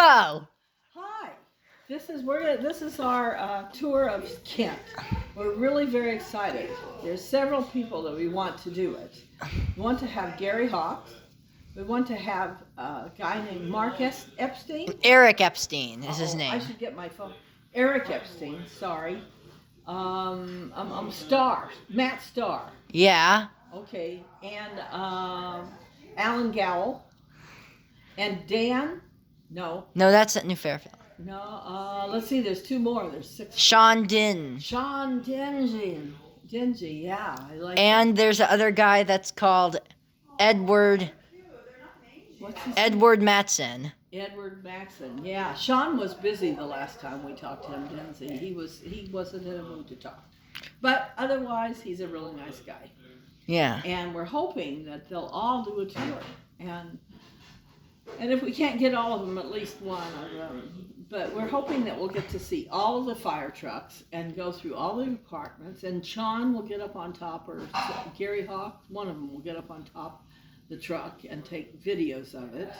Go. Hi. This is our tour of Kent. We're really very excited. There's several people that we want to do it. We want to have Gary Hawks. We want to have a guy named Epstein. Eric Epstein is his I name. should get my phone. Eric Epstein. Sorry. Starr. Matt Starr. Yeah. Okay. And Alan Gowell. And Dan. No. No, that's at New Fairfield. No, let's see. There's two more. There's six. Sean Din. Sean Dingy. Dingy, yeah. I like And there's the other guy that's called Edward. What's his Edward Matson. Edward Maxon. Yeah. Sean was busy the last time we talked to him, Dingy. He wasn't in a mood to talk. But otherwise, he's a really nice guy. Yeah. And we're hoping that they'll all do a tour. And if we can't get all of them, at least one of them. But we're hoping that we'll get to see all of the fire trucks and go through all the departments. And Sean will get up on top, or Gary Hawk, one of them will get up on top the truck and take videos of it.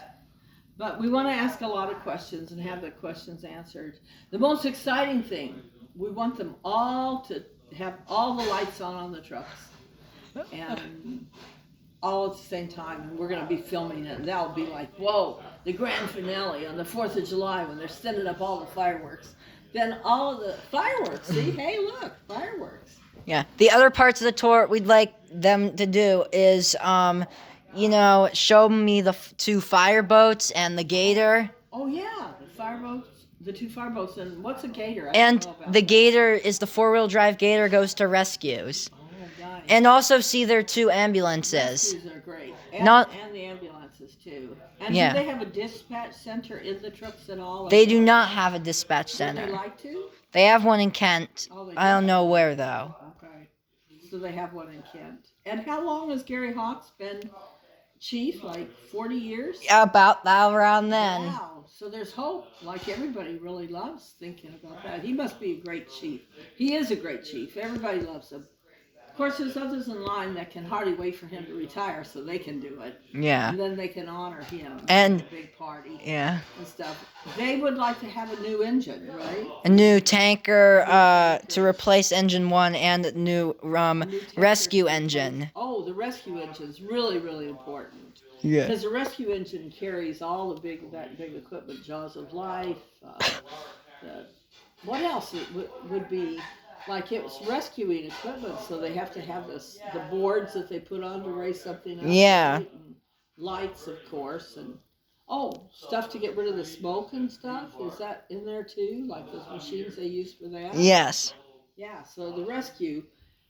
But we want to ask a lot of questions and have the questions answered. The most exciting thing, we want them all to have all the lights on the trucks. And all at the same time, and we're going to be filming it, and that'll be like, whoa, the grand finale on the 4th of July when they're sending up all the fireworks. Then all of the fireworks, see, hey, look, fireworks. Yeah. The other parts of the tour we'd like them to do is, show me the two fireboats and the gator. Oh, yeah, the two fireboats, and what's a gator? And the gator is the four-wheel drive gator goes to rescues. Nice. And also see their two ambulances. Rescues are great. And the ambulances, too. And Yeah. do they have a dispatch center in the trucks at all? They do not have a dispatch center. Would they like to? They have one in Kent. Oh, I don't know where, though. Okay. So they have one in Kent. And how long has Gary Hawks been chief? Like 40 years? About that around then. Wow. So there's hope. Like everybody really loves thinking about that. He must be a great chief. He is a great chief. Everybody loves him. Of course, there's others in line that can hardly wait for him to retire so they can do it. Yeah. And then they can honor him. And a big party. Yeah. And stuff. They would like to have a new engine, right? A new tanker to replace engine 1 and a new rescue engine. Oh, the rescue engine's really, really important. Yeah. Because the rescue engine carries all the big equipment, Jaws of Life. What else would be? Like it's rescuing equipment, so they have to have the boards that they put on to raise something up. Yeah. Right? And lights, of course, and stuff to get rid of the smoke and stuff. Is that in there too? Like those machines they use for that? Yes. Yeah. So the rescue,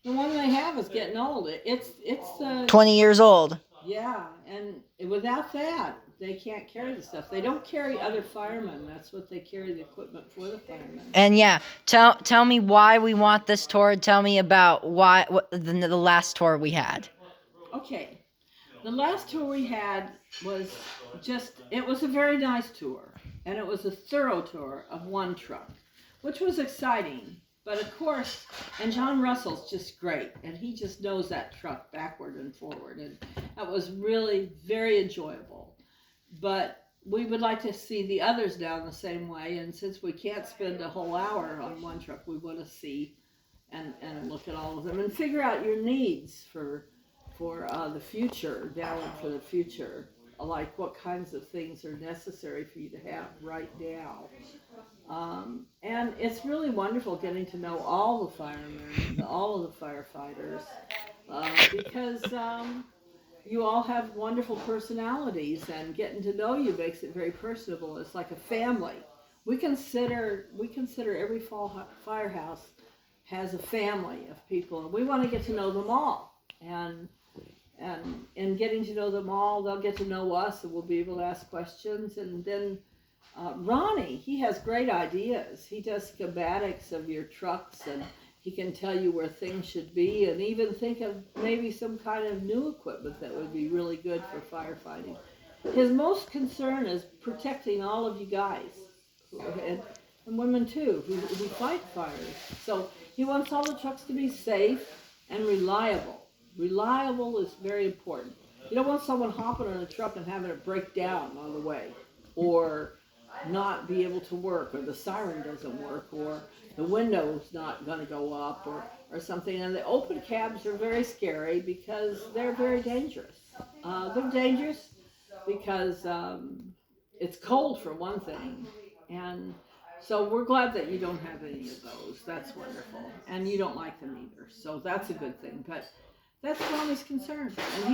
the one they have is getting old. It's 20 years old. Yeah, and without that, they can't carry the stuff. They don't carry other firemen. That's what they carry, the equipment for the firemen. And yeah, tell me why we want this tour. Tell me about the last tour we had. Okay. The last tour we had was it was a very nice tour. And it was a thorough tour of one truck, which was exciting. But of course, and John Russell's just great. And he just knows that truck backward and forward. And that was really very enjoyable. But we would like to see the others down the same way. And since we can't spend a whole hour on one truck, we want to see and look at all of them and figure out your needs for the future, down for the future. Like what kinds of things are necessary for you to have right now. And it's really wonderful getting to know all the firemen, all of the firefighters, because you all have wonderful personalities, and getting to know you makes it very personable. It's like a family. We consider every firehouse has a family of people, and we want to get to know them all. And in getting to know them all, they'll get to know us, and we'll be able to ask questions. And then Ronnie, he has great ideas. He does schematics of your trucks, and he can tell you where things should be, and even think of maybe some kind of new equipment that would be really good for firefighting. His most concern is protecting all of you guys, and women too, who fight fires. So he wants all the trucks to be safe and reliable. Reliable is very important. You don't want someone hopping on a truck and having it break down on the way, or not be able to work, or the siren doesn't work, or the window's not going to go up, or something. And the open cabs are very scary because they're very dangerous. They're dangerous because it's cold for one thing, and so we're glad that you don't have any of those. That's wonderful, and you don't like them either, so that's a good thing. But that's Ronnie's concern, and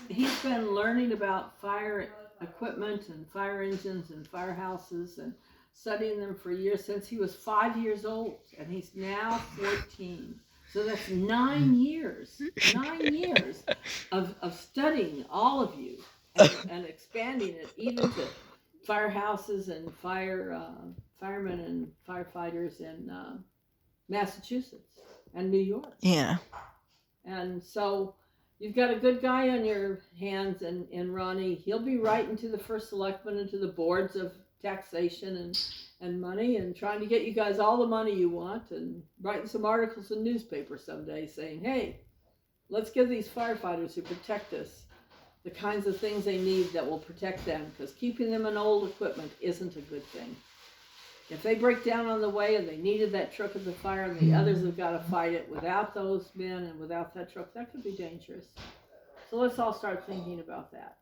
he's been learning about fire equipment and fire engines and firehouses and studying them for years since he was 5 years old, and he's now 14. So that's 9 years, 9 years of studying all of you and expanding it even to firehouses and firemen and firefighters in Massachusetts and New York. Yeah. And so you've got a good guy on your hands in Ronnie. He'll be writing to the first selectman and to the boards of taxation and money, and trying to get you guys all the money you want, and writing some articles in newspapers someday saying, hey, let's give these firefighters who protect us the kinds of things they need that will protect them, because keeping them in old equipment isn't a good thing. If they break down on the way and they needed that truck at the fire and the others have got to fight it without those men and without that truck, that could be dangerous. So let's all start thinking about that.